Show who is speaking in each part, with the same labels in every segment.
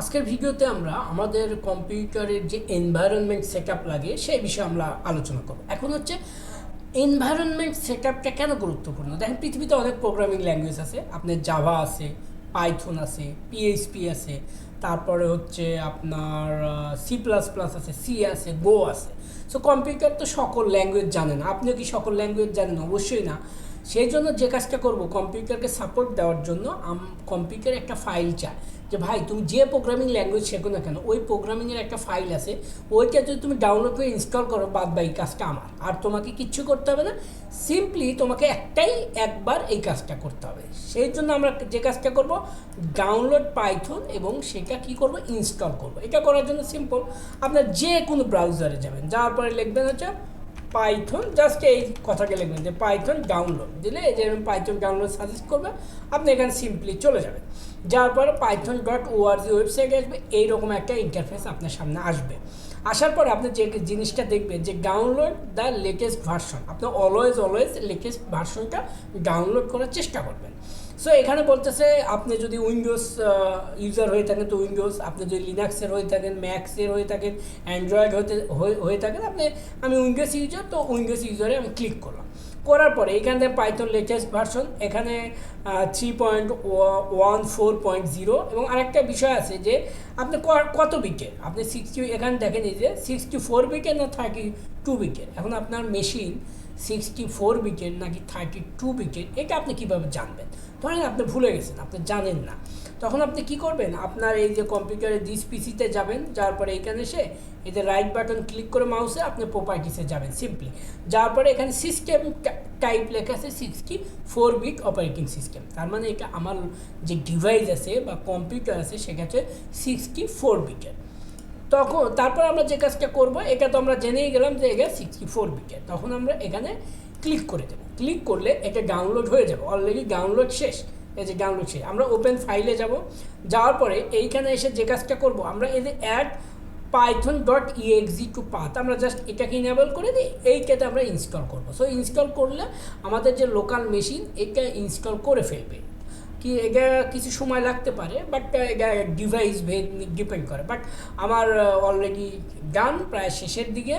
Speaker 1: আজকের ভিডিওতে আমরা আমাদের কম্পিউটারের যে এনভায়রনমেন্ট সেটআপ লাগে সেই বিষয়ে আমরা আলোচনা করব। এখন হচ্ছে এনভায়রনমেন্ট সেটআপটা কেন গুরুত্বপূর্ণ। দেখেন পৃথিবীতে অনেক প্রোগ্রামিং ল্যাঙ্গুয়েজ আছে, আপনার জাভা আছে, পাইথন আছে, পিএইচপি আছে, তারপরে হচ্ছে আপনার সি প্লাস প্লাস আছে, সি আছে, গো আছে। সো কম্পিউটার তো সকল ল্যাঙ্গুয়েজ জানে না। আপনিও কি সকল ল্যাঙ্গুয়েজ জানেন? অবশ্যই না। সেই জন্য যে কাজটা করব, কম্পিউটারকে সাপোর্ট দেওয়ার জন্য কম্পিউটার একটা ফাইল চায় যে ভাই তুমি যে প্রোগ্রামিং ল্যাঙ্গুয়েজ শেখো না কেন, ওই প্রোগ্রামিংয়ের একটা ফাইল আছে, ওইটা যদি তুমি ডাউনলোড করে ইনস্টল করো, বাদ বাকি কাজটা আমার। আর তোমাকে কিচ্ছু করতে হবে না, সিম্পলি তোমাকে একবার এই কাজটা করতে হবে। সেই জন্য আমরা যে কাজটা করব, ডাউনলোড পাইথন এবং সেটা কি করব, ইনস্টল করব। এটা করার জন্য সিম্পল, আপনার যে কোনো ব্রাউজারে যাবেন, যাওয়ার পরে লিখবেন হচ্ছে পাইথন, জাস্ট এই কথাকে লিখবেন যে পাইথন ডাউনলোড দিলে এই যে পাইথন ডাউনলোড সাজেস্ট করবে, আপনি এখানে সিম্পলি চলে যাবেন। যাওয়ার পরে python.org ওয়েবসাইটে আসবে, এইরকম একটা ইন্টারফেস আপনার সামনে আসবে। আসার পরে আপনি যে জিনিসটা দেখবেন যে ডাউনলোড দ্য লেটেস্ট ভার্সন, আপনি অলওয়েজ লেটেস্ট ভার্সনটা ডাউনলোড করার চেষ্টা করবেন। সো এখানে বলতেছে আপনি যদি উইন্ডোজ ইউজার হয়ে থাকেন তো উইন্ডোজ, আপনি যদি লিনাক্সের হয়ে থাকেন, ম্যাক্সের হয়ে থাকেন, অ্যান্ড্রয়েড হয়ে থাকেন, আমি উইন্ডোজ ইউজার, তো উইন্ডোজ ইউজারে আমি ক্লিক করলাম। করার পরে এখান থেকে পাইথন লেটেস্ট ভার্সন, এখানে 3.14.0 এবং আরেকটা বিষয় আছে যে আপনি কত বিটের, আপনি 60, এখানে দেখেন এই যে 64 বিটের না 32 বিটের। এখন আপনার মেশিন 64 বিটের নাকি 32 বিটের, এটা আপনি কীভাবে জানবেন? ধরেন আপনি ভুলে গেছেন, আপনি জানেন না, তখন আপনি কি করবেন, আপনার এই যে কম্পিউটারের দিস পিসিতে যাবেন, যাওয়ার পরে এখানে এসে এই যে রাইট বাটন ক্লিক করে মাউসে আপনি প্রপার্টিসে যাবেন সিম্পলি। যাওয়ার পরে এখানে সিস্টেম টাইপ লেখা আছে 64 বিট অপারেটিং সিস্টেম, তার মানে এটা আমার যে ডিভাইস আছে বা কম্পিউটার আছে সেটা হচ্ছে 64 বিটের। তারপর আমরা যে কাজটা করব, এটা তো আমরা জেনেই গেলাম যে এটা 64 বিটের, তখন আমরা এখানে ক্লিক করে দেবো। ক্লিক করলে এটা ডাউনলোড হয়ে যাবে, অলরেডি ডাউনলোড শেষ। এই যে ডাউনলোড শেষ, আমরা ওপেন ফাইলে যাব। যাওয়ার পরে এইখানে এসে যে কাজটা করব, আমরা এই যে অ্যাড python.exe to path, আমরা জাস্ট এটাকে ইনেবল করে দিই, এইটাতে আমরা ইনস্টল করব। সো ইনস্টল করলে আমাদের যে লোকাল মেশিন এটা ইনস্টল করে ফেলবে। কি এটা কিছু সময় লাগতে পারে, বাট এটা ডিভাইস ভেদ ডিপেন্ড করে, বাট আমার অলরেডি ডান, প্রায় শেষের দিকে।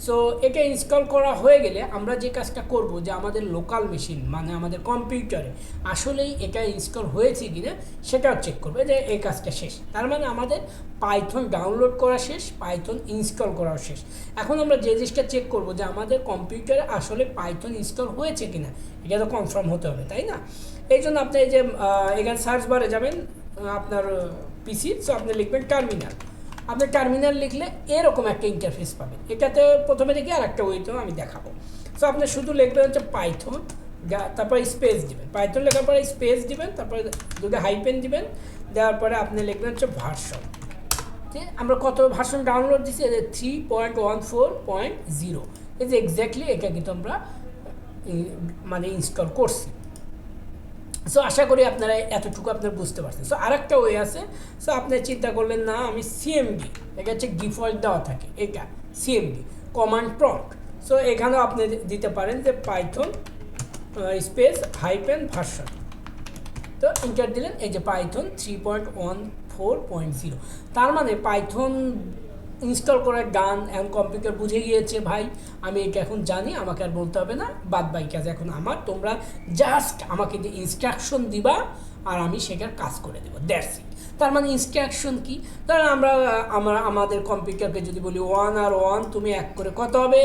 Speaker 1: সো এটা ইনস্টল করা হয়ে গেলে আমরা যে কাজটা করব, যে আমাদের লোকাল মেশিন মানে আমাদের কম্পিউটারে আসলেই এটা ইনস্টল হয়েছে কি না সেটাও চেক করবে, যে এই কাজটা শেষ। তার মানে আমাদের পাইথন ডাউনলোড করা শেষ, পাইথন ইনস্টল করাও শেষ। এখন আমরা যে জিনিসটা চেক করব, যে আমাদের কম্পিউটারে আসলে পাইথন ইনস্টল হয়েছে কি না, এটা তো কনফার্ম হতে হবে, তাই না? এই জন্য আপনি এই যে এখানে সার্চ বারে যাবেন আপনার পিসি, সো আপনি লিখবেন টার্মিনাল। আপনি টার্মিনাল লিখলে এরকম একটা ইন্টারফেস পাবেন। এটাতে প্রথমে দেখি আর একটা ওয়েতেও আমি দেখাবো। সো আপনি শুধু লিখবেন হচ্ছে পাইথন, তারপরে স্পেস দিবেন, পাইথন লেখার পরে স্পেস দিবেন, তারপরে দুটো হাইপেন দিবেন, দেওয়ার পরে আপনি লিখবেন হচ্ছে ভার্সন। ঠিক, আমরা কত ভার্সন ডাউনলোড দিচ্ছি, 3.14.0, এই যে এক্স্যাক্টলি এটা কিন্তু আমরা মানে ইনস্টল করছি। সো আশা করি আপনারা এতটুকু আপনারা বুঝতে পারছেন। সো আরেকটা ওয়ে আছে, সো আপনি চিন্তা করলেন না আমি সিএমডি, এটা হচ্ছে ডিফল্ট দেওয়া থাকে, এটা সিএমডি কমান্ড প্রম্পট। সো এখানেও আপনি দিতে পারেন যে পাইথন স্পেস হাইপেন ভার্সন, তো এন্টার দিলেন, এই যে পাইথন 3.14.0। তার মানে পাইথন ইনস্টল করার ডান। এখন কম্পিউটার বুঝে গিয়েছে ভাই আমি এটা এখন জানি, আমাকে আর বলতে হবে না, বাদ বাকি কাজ এখন আমার, তোমরা জাস্ট আমাকে যে ইনস্ট্রাকশন দিবা আর আমি সেটার কাজ করে দেবো, দ্যাটস ইট। তার মানে ইনস্ট্রাকশন কি, ধরেন আমরা আমাদের কম্পিউটারকে যদি বলি 1 আর 1 তুমি 1 করে কত হবে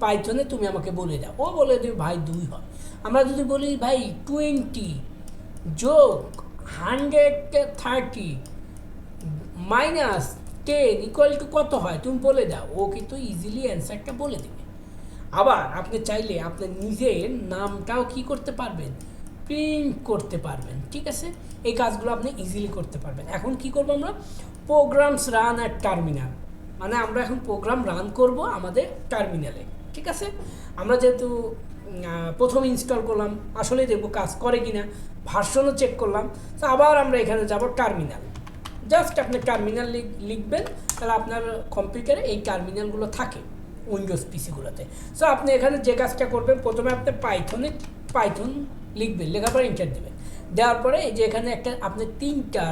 Speaker 1: পাইথনে, তুমি আমাকে বলে দাও, ও বলে দেবে ভাই 2 হয়। আমরা যদি বলি ভাই 20 যোগ 130 মাইনাস 10 ইকুয়াল টু কত হয় তুমি বলে দাও, ও কিন্তু ইজিলি অ্যান্সারটা বলে দেবে। আবার আপনি চাইলে আপনার নিজের নামটাও কি করতে পারবেন, প্রিন্ট করতে পারবেন। ঠিক আছে, এই কাজগুলো আপনি ইজিলি করতে পারবেন। এখন কি করবো আমরা, প্রোগ্রামস রান অ্যাট টার্মিনাল, মানে আমরা এখন প্রোগ্রাম রান করব আমাদের টার্মিনালে। ঠিক আছে, আমরা যেহেতু প্রথম ইনস্টল করলাম, আসলে দেখবো কাজ করে কিনা, ভার্সনও চেক করলাম, তো আবার আমরা এখানে যাব টার্মিনাল। জাস্ট আপনি টার্মিনাল লিখবেন, তাহলে আপনার কম্পিউটারে এই টার্মিনালগুলো থাকে উইন্ডোজ পিসিগুলোতে। সো আপনি এখানে যে কাজটা করবেন, প্রথমে আপনি পাইথন লিখবেন, লেখার পরে এন্টার দেবেন, দেওয়ার পরে এই যে এখানে একটা আপনি 3টা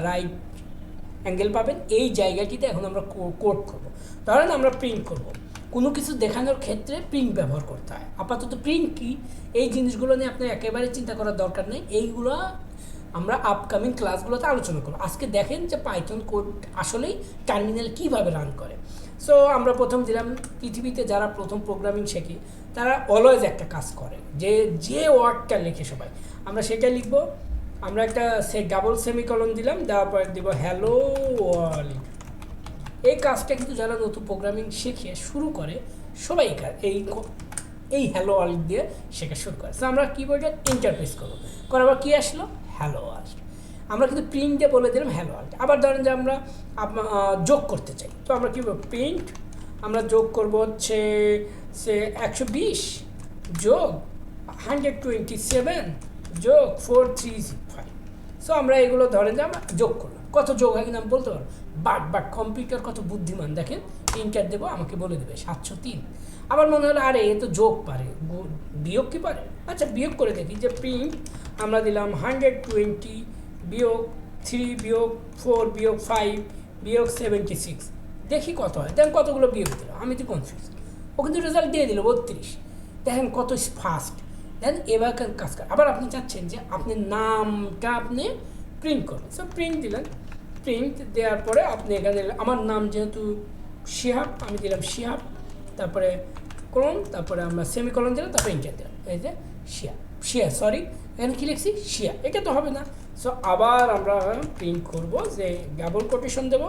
Speaker 1: অ্যাঙ্গেল পাবেন। এই জায়গাটিতে এখন আমরা কোড করব। ধরেন আমরা প্রিন্ট করব, কোনো কিছু দেখানোর ক্ষেত্রে প্রিন্ট ব্যবহার করতে হয়। আপাতত প্রিন্ট কি, এই জিনিসগুলো নিয়ে আপনার একেবারে চিন্তা করার দরকার নেই, এইগুলো আমরা আপকামিং ক্লাসগুলোতে আলোচনা করব। আজকে দেখেন যে পাইথন কোড আসলেই টার্মিনাল কীভাবে রান করে। সো আমরা প্রথম দিলাম, পৃথিবীতে যারা প্রথম প্রোগ্রামিং শেখে তারা অলওয়েজ একটা কাজ করে, যে ওয়ার্ডটা লেখে সবাই আমরা সেটা লিখবো। আমরা একটা ডাবল সেমিকলন দিলাম, দেওয়ার পর দিব হ্যালো ওয়ার্ল্ড। এই কাজটা কিন্তু যারা নতুন প্রোগ্রামিং শিখে শুরু করে সবাই এই হ্যালো ওয়ার্ল্ড দিয়ে শেখা শুরু করে। সো আমরা কিবোর্ডে ইন্টারপ্রেস করবো, করার পর কী আসলো, হ্যালো ওয়ার্ল্ড। আমরা কিন্তু প্রিন্ট দিয়ে বলে দিলাম হ্যালো ওয়ার্ল্ড। আবার ধরেন যে আমরা যোগ করতে চাই, তো আমরা কী বলবো, প্রিন্ট আমরা যোগ করবো হচ্ছে সে 120 যোগ 127 যোগ 435। সো আমরা এগুলো ধরেন যে আমরা যোগ করলাম, কত যোগ হয় কিন্তু আমি বলতে পারবো। বাট কম্পিউটার কত বুদ্ধিমান দেখেন, ইন্টার দেবো আমাকে বলে দেবে 703। আবার মনে হলো আরে এ তো যোগ পারে, বিয়োগ কি পারে, আচ্ছা বিয়োগ করে দেখি। যে প্রিন্ট আমরা দিলাম 120 বিয়োগ 3 বিয়োগ 4 বিয়োগ 5 বিয়োগ 76, দেখি কত হয়। দেখেন কতগুলো বিয়োগ দিল, আমি তো কনফিউজ। ও কিন্তু রেজাল্ট দিয়ে দিল 32। দেখেন কত ফাস্ট। দেন এবার কাজ করে। আবার আপনি চাচ্ছেন যে আপনার নামটা আপনি প্রিন্ট করবেন, সো প্রিন্ট দিলেন। প্রিন্ট দেওয়ার পরে আপনি এখানে আমার নাম যেহেতু শিহাব, আমি দিলাম শিহাব, তারপরে কলন, তারপরে আমরা সেমিকলন দিলাম, তারপরে ইন্টার দিলাম। এই যে শিয়া সরি এখানে কী লিখছি, শিয়া, এটা তো হবে না। সো আবার আমরা প্রিন্ট করব, যে ডাবল কোটেশন দেবো,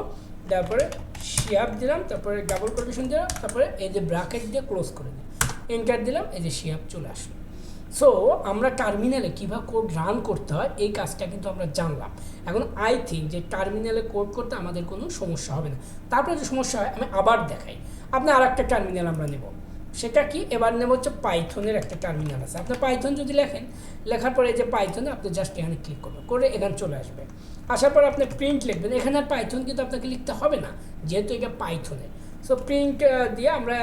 Speaker 1: তারপরে শিয়াব দিলাম, তারপরে ডাবল কোটেশন দিলাম, তারপরে এই যে ব্র্যাকেট দিয়ে ক্লোজ করে দিলাম, এন্টার দিলাম, এই যে শিয়াব চলে আসলো। সো আমরা টার্মিনালে কীভাবে কোড রান করতে হয় এই কাজটা কিন্তু আমরা জানলাম। এখন আই থিঙ্ক যে টার্মিনালে কোড করতে আমাদের কোনো সমস্যা হবে না। তারপরে যে সমস্যা হয় আমি আবার দেখাই। আপনি আর একটা টার্মিনাল আমরা নেব, সেটা কি এবার নেব হচ্ছে পাইথনের একটা টার্মিনাল আছে। আপনার পাইথন যদি লেখেন, লেখার পরে এই যে পাইথনে আপনি জাস্ট এখানে ক্লিক করবেন, করে এখানে চলে আসবে। আসার পর আপনি প্রিন্ট লিখবেন, এখানে আর পাইথন কিন্তু আপনাকে লিখতে হবে না যেহেতু এটা পাইথনে। সো প্রিন্ট দিয়ে আমরা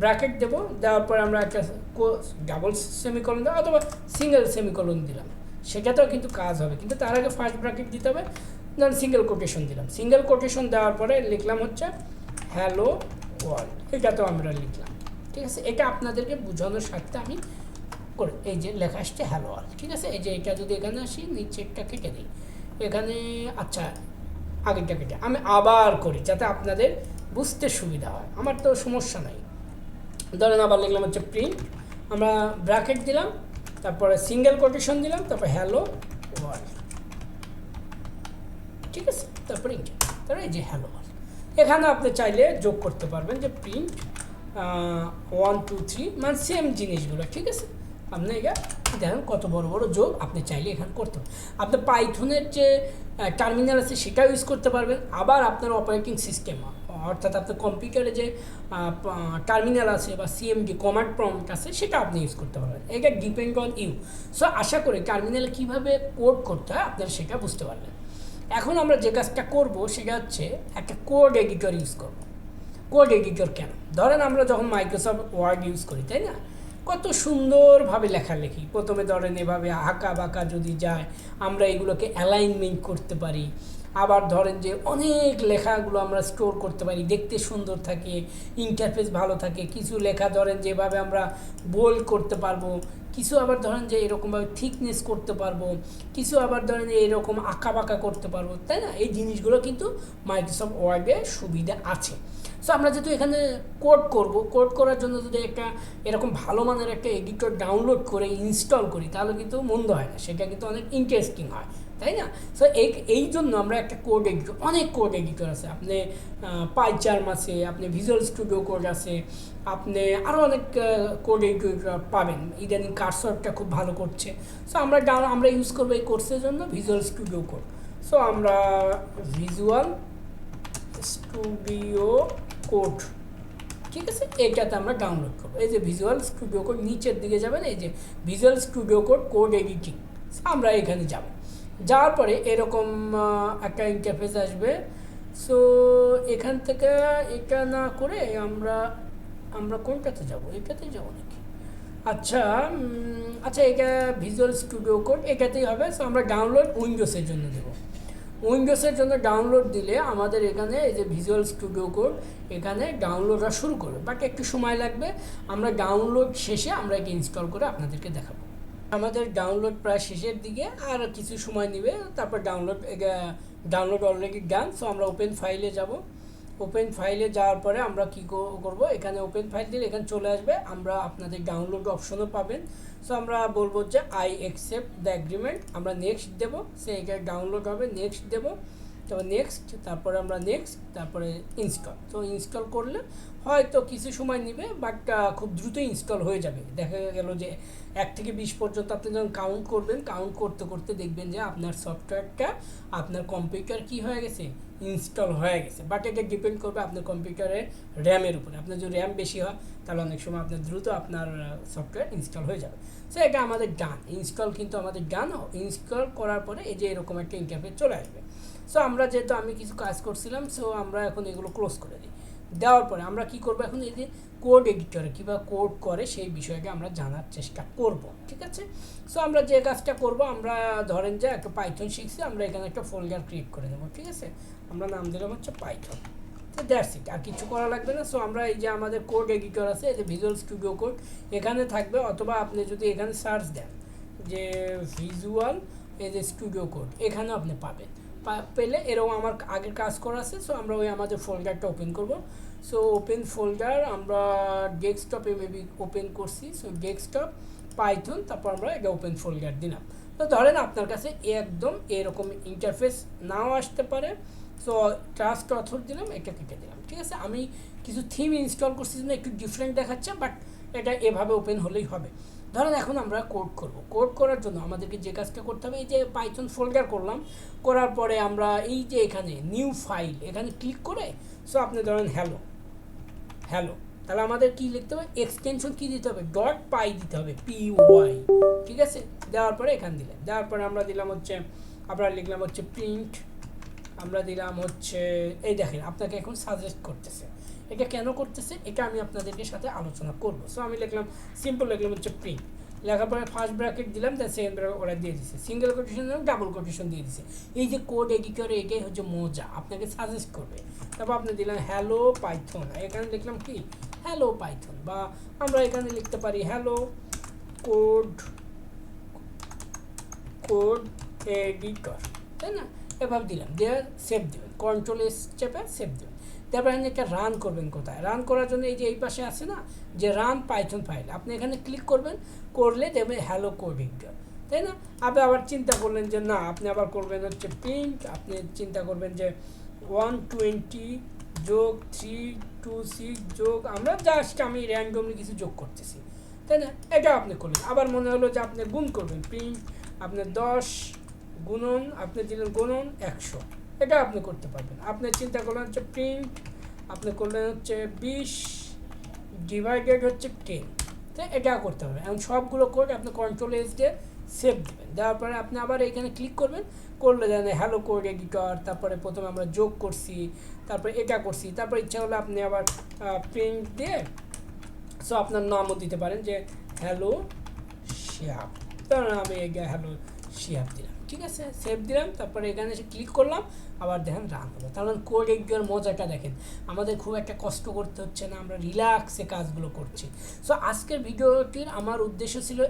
Speaker 1: ব্র্যাকেট দেবো, দেওয়ার পর আমরা একটা ডাবল সেমিকলন দেবো অথবা সিঙ্গেল সেমিকলন দিলাম, সেটাতেও কিন্তু কাজ হবে। কিন্তু তার আগে ফার্স্ট ব্র্যাকেট দিতে হবে, ধরুন সিঙ্গেল কোটেশন দিলাম। সিঙ্গেল কোটেশন দেওয়ার পরে লিখলাম হচ্ছে হ্যালো ওয়ার্ল্ড, এটাতেও আমরা লিখলাম। ঠিক আছে, এটা আপনাদেরকে বোঝানোর স্বার্থে আমি করে এই যে লেখা আসছে হ্যালো ওয়ার্ল্ড। ঠিক আছে, এই যে এটা যদি এখানে আসি, নিচেরটা কেটে দিই এখানে, আচ্ছা আগেরটা কেটে আমি আবার করি যাতে আপনাদের বুঝতে সুবিধা হয়, আমার তো সমস্যা নাই। ধরেন আবার লিখলাম হচ্ছে প্রিন্ট, আমরা ব্র্যাকেট দিলাম, তারপরে সিঙ্গেল কোটেশন দিলাম, তারপরে হ্যালো ওয়ার্ল্ড। ঠিক আছে, তারপরে তারপরে এই যে হ্যালো ওয়ার্ল্ড। এখানে আপনি চাইলে যোগ করতে পারবেন যে প্রিন্ট 1 2 3, মানে সেম জিনিসগুলো। ঠিক আছে, আপনি এটা দেখেন কত বড় বড় যোগ আপনি চাইলে এখানে করতে পারবেন। আপনি পাইথনের যে টার্মিনাল আছে সেটাও ইউজ করতে পারবেন, আবার আপনার অপারেটিং সিস্টেম অর্থাৎ আপনার কম্পিউটারে যে টার্মিনাল আছে বা সিএমডি কমান্ড প্রম্পট আছে সেটা আপনি ইউজ করতে পারবেন। এটা ডিপেন্ড অন ইউ। সো আশা করি টার্মিনালে কীভাবে কোড করতে হয় আপনারা সেটা বুঝতে পারবেন। এখন আমরা যে কাজটা করব সেটা হচ্ছে একটা কোড এডিটর ইউজ করব। কোড এডিটর কেন, ধরেন আমরা যখন মাইক্রোসফট ওয়ার্ড ইউজ করি, তাই না, কত সুন্দরভাবে লেখালেখি, প্রথমে ধরেন এভাবে আঁকা বাঁকা যদি যায় আমরা এগুলোকে অ্যালাইনমেন্ট করতে পারি। আবার ধরেন যে অনেক লেখাগুলো আমরা স্টোর করতে পারি, দেখতে সুন্দর থাকে, ইন্টারফেস ভালো থাকে। কিছু লেখা ধরেন যেভাবে আমরা বোল্ড করতে পারবো, কিছু আবার ধরেন যে এরকমভাবে থিকনেস করতে পারবো, কিছু আবার ধরেন যে এরকম আঁকা বাঁকা করতে পারবো, তাই না। এই জিনিসগুলো কিন্তু মাইক্রোসফট ওয়ার্ডে সুবিধা আছে। সো আমরা যেহেতু এখানে কোড করব, কোড করার জন্য যদি একটা এরকম ভালো মানের একটা এডিটর ডাউনলোড করে ইনস্টল করি তাহলে কিন্তু মন্দ হয় না, সেটা কিন্তু অনেক ইন্টারেস্টিং হয়, তাই না। সো এই জন্য আমরা একটা কোড এডিটর, অনেক কোড এডিটর আছে, আপনি পাইচার্ম আছে, আপনি ভিজুয়াল স্টুডিও কোড আছে, আপনি আরও অনেক কোড এডিটর পাবেন। ইদানিং কার্সরটা খুব ভালো করছে। সো আমরা ইউজ করবো এই কোর্সের জন্য ভিজুয়াল স্টুডিও কোড। সো আমরা ভিজুয়াল স্টুডিও কোড, ঠিক আছে, এটাতে আমরা ডাউনলোড করবো। এই যে ভিজুয়াল স্টুডিও কোড, নিচের দিকে যাবেন, এই যে visual studio code code editing, আমরা এখানে যাব। যাওয়ার পরে এরকম একটা ইন্টারফেস আসবে। সো এখান থেকে এটা না করে আমরা কোনটাতে যাব, এটাতে যাবো নাকি, আচ্ছা এটা ভিজুয়াল স্টুডিও কোড এটাতেই হবে। সো আমরা ডাউনলোড উইন্ডোজের জন্য দেবো। উইন্ডোজের জন্য ডাউনলোড দিলে আমাদের এখানে এই যে ভিজুয়াল স্টুডিও কোড এখানে ডাউনলোডটা শুরু করবে, বাট একটু সময় লাগবে। আমরা ডাউনলোড শেষে আমরা একে ইনস্টল করে আপনাদেরকে দেখাবো। আমাদের ডাউনলোড প্রায় শেষের দিকে, আর কিছু সময় নেবে, তারপর ডাউনলোড অলরেডি ডান। সো আমরা ওপেন ফাইলে যাব। ওপেন ফাইলে যাওয়ার পরে আমরা কী করব, এখানে ওপেন ফাইল দিলে এখানে চলে আসবে, আমরা আপনাদের ডাউনলোড অপশনও পাবেন। সো আমরা বলবো যে আই অ্যাকসেপ্ট দ্য এগ্রিমেন্ট, আমরা নেক্সট দেবো, সে এখানে ডাউনলোড হবে, নেক্সট দেবো, তারপর নেক্সট, তারপরে আমরা নেক্সট, তারপরে ইনস্টল। তো ইনস্টল করলে হয়তো কিছু সময় নেবে, বাট খুব দ্রুত ইনস্টল হয়ে যাবে। দেখা গেল যে 1 থেকে 20 পর্যন্ত আপনি যখন কাউন্ট করবেন, কাউন্ট করতে করতে দেখবেন যে আপনার সফটওয়্যারটা আপনার কম্পিউটার কি হয়ে গেছে, ইনস্টল হয়ে গেছে। বাট এটা ডিপেন্ড করবে আপনার কম্পিউটারের র্যামের উপরে। আপনার যদি র্যাম বেশি হয় তাহলে অনেক সময় আপনার দ্রুত আপনার সফটওয়্যার ইনস্টল হয়ে যাবে। সো এটা আমাদের ডান, ইনস্টল কিন্তু আমাদের ডান। ইনস্টল করার পরে এই যে এরকম একটা ইন্টারফেস চলে আসবে। সো আমরা যেহেতু আমি কিছু কাজ করছিলাম, সো আমরা এখন এগুলো ক্লোজ করে দিই। দেওয়ার পরে আমরা কি করব, এখন এই যে কোড এডিটরে কীভাবে কোড করে সেই বিষয়টা আমরা জানার চেষ্টা করব, ঠিক আছে। সো আমরা যে কাজটা করব, আমরা ধরেন যে একটা পাইথন শিখছি, আমরা এখানে একটা ফোল্ডার ক্রিয়েট করে দেবো, ঠিক আছে। আমরা নাম দিলাম হচ্ছে পাইথন। তো দ্যাটস ইট, আর কিছু করা লাগবে না। সো আমরা এই যে আমাদের কোড এডিটর আছে, এই যে ভিজুয়াল স্টুডিও কোড এখানে থাকবে, অথবা আপনি যদি এখানে সার্চ দেন যে ভিজুয়াল এই যে স্টুডিও কোড, এখানেও আপনি পাবেন। পেলে এরকম আমার আগের কাজ করা আছে। সো আমরা ওই আমাদের ফোল্ডারটা ওপেন করব। সো ওপেন ফোল্ডার আমরা ডেস্কটপে মেবি ওপেন করছি। সো ডেস্কটপ পাইথন, তারপর আমরা এটা ওপেন ফোল্ডার দিলাম। তো ধরেন আপনার কাছে একদম এরকম ইন্টারফেস নাও আসতে পারে। সো ট্রাস্ট অথর দিলাম, এটা কেটে দিলাম, ঠিক আছে। আমি কিছু থিম ইনস্টল করছি জন্য একটু ডিফারেন্ট দেখাচ্ছে, বাট এটা এভাবে ওপেন হলেই হবে। ধরেন এখন আমরা কোড করব। কোড করার জন্য আমাদেরকে যে কাজটা করতে হবে, এই যে পাইথন ফোল্ডার করলাম, করার পরে আমরা এই যে এখানে নিউ ফাইল এখানে ক্লিক করে, সো আপনি ধরেন হ্যালো, তাহলে আমাদের কি লিখতে হবে, এক্সটেনশন কি দিতে হবে, .py দিতে হবে, py, ঠিক আছে। দেওয়ার পরে এখানে দিলাম, দেওয়ার পরে আমরা দিলাম হচ্ছে, আমরা লিখলাম হচ্ছে প্রিন্ট, আমরা দিলাম হচ্ছে, এই দেখেন আপনাকে এখন সাজেস্ট করতেছে। এটা কেন করতেছে এটা আমি আপনাদেরকে সাথে আলোচনা করব। সো আমি লিখলাম সিম্পল, লিখলাম হচ্ছে প্রিন্ট, লেখার পরে ফার্স্ট ব্র্যাকেট দিলাম, দেন সেকেন্ড ব্র্যাকেট ওরা দিয়ে দিচ্ছে, সিঙ্গেল কোটেশন দিলাম, ডাবল কোটেশন দিয়ে দিচ্ছে। এই যে কোড এডিটরে এটাই হচ্ছে মজা, আপনাকে সাজেস্ট করবে। তারপর আপনি দিলাম হ্যালো পাইথন, এখানে লিখলাম কি হ্যালো পাইথন, বা আমরা এখানে লিখতে পারি হ্যালো কোড এডিটর, তাই না। এভাবে দিলাম, দিয়ে সেভ দেবেন, কন্ট্রোল এস চেপে সেভ দেবেন। তারপরে আপনি একটা রান করবেন। কোথায় রান করার জন্য এই যে এই পাশে আছে না যে রান পাইথন ফাইল, আপনি এখানে ক্লিক করবেন, করলে দেখবেন হ্যালো কোড এডিটর, তাই না। আপনি আবার চিন্তা করলেন যে না, আপনি আবার করবেন হচ্ছে প্রিন্ট, আপনি চিন্তা করবেন যে 120 যোগ 326 যোগ, আমরা জাস্ট আমি র্যান্ডমলি কিছু যোগ করতেছি, তাই না। এটা আপনি করলেন। আবার মনে হলো যে আপনি গুণ করবেন, প্রিন্ট আপনি 10 গুণন, আপনি দিলেন গুণন 100, এটা আপনি করতে পারবেন। আপনি চিন্তা করলেন হচ্ছে প্রিন্ট, আপনি করলেন হচ্ছে 20 ডিভাইডেড হচ্ছে 10, তো এটা করতে হবে। এখন সবগুলো কোড আপনি কন্ট্রোল এস দিয়ে সেভ দেবেন। দেওয়ার পরে আপনি আবার এখানে ক্লিক করবেন, করলে জানেন হ্যালো কোড এডিটর, তারপরে প্রথমে আমরা যোগ করছি, তারপরে এটা করছি, তারপর ইচ্ছা হলে আপনি আবার প্রিন্ট দিয়ে, সো আপনার নামও দিতে পারেন যে হ্যালো শিহাব, ধরুন আমি হ্যালো শিহাব দিলাম, ঠিক আছে, সেভ দিলাম। তারপরে এখানে এসে ক্লিক করলাম, আবার দেখেন রান হলো। তাহলে কোড এডিটর মজাটা দেখেন, আমাদের খুব একটা কষ্ট করতে হচ্ছে না, আমরা রিল্যাক্সে কাজগুলো করছি। সো আজকের ভিডিওটির আমার উদ্দেশ্য ছিল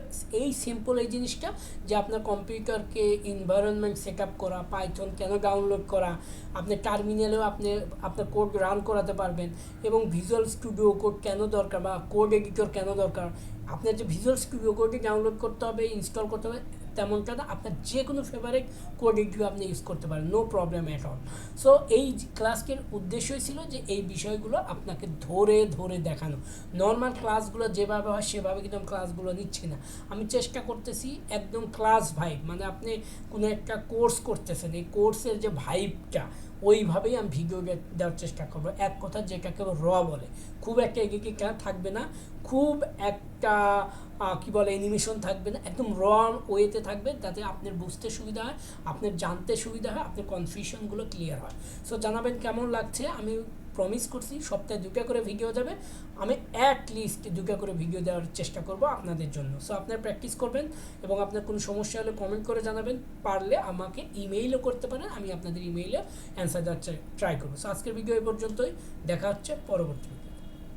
Speaker 1: এই সিম্পল এই জিনিসটা, যে আপনার কম্পিউটারকে এনভায়রনমেন্ট সেট আপ করা, পাইথন কেন ডাউনলোড করা, আপনি টার্মিনালেও আপনি আপনার কোড রান করাতে পারবেন, এবং ভিজুয়াল স্টুডিও কোড কেন দরকার বা কোড এডিটর কেন দরকার। আপনার যে ভিজুয়াল স্টুডিও কোডটি ডাউনলোড করতে হবে, ইনস্টল করতে হবে তেমনটা না, আপনার যে কোনো ফেভারিট কোড এডিটর আপনি ইউজ করতে পারেন, no problem at all. So এই ক্লাসটির উদ্দেশ্যই ছিল যে এই বিষয়গুলো আপনাকে ধরে ধরে দেখানো। নর্মাল ক্লাসগুলো যেভাবে হয় সেভাবে কিন্তু আমি ক্লাসগুলো নিচ্ছি না, আমি চেষ্টা করতেছি একদম ক্লাস ভাইব, মানে আপনি কোনো একটা কোর্স করতেছেন, এই কোর্সের যে ভাইবটা ওইভাবেই আমি ভিডিও দেওয়ার চেষ্টা করবো। এক কথা যেটাকে র বলে, খুব একটা এগিয়ে থাকবে না, খুব একটা কী বলে অ্যানিমেশন থাকবে না, একদম র ওয়েতে থাকবে, যাতে আপনার বুঝতে সুবিধা হয়, আপনার জানতে সুবিধা হয়, আপনার কনফিউশনগুলো ক্লিয়ার হয়। সো জানাবেন কেমন লাগছে। আমি প্রমিস করছি সপ্তাহে 2টা করে ভিডিও যাবে। আমি অ্যাট লিস্ট 2টা করে ভিডিও দেওয়ার চেষ্টা করব আপনাদের জন্য। সো আপনারা প্র্যাকটিস করবেন এবং আপনার কোনো সমস্যা হলে কমেন্ট করে জানাবেন, পারলে আমাকে ইমেইলও করতে পারেন, আমি আপনাদের ইমেইলে অ্যান্সার দেওয়ার ট্রাই করবো। সো আজকের ভিডিও এই পর্যন্তই, দেখা হচ্ছে পরবর্তী।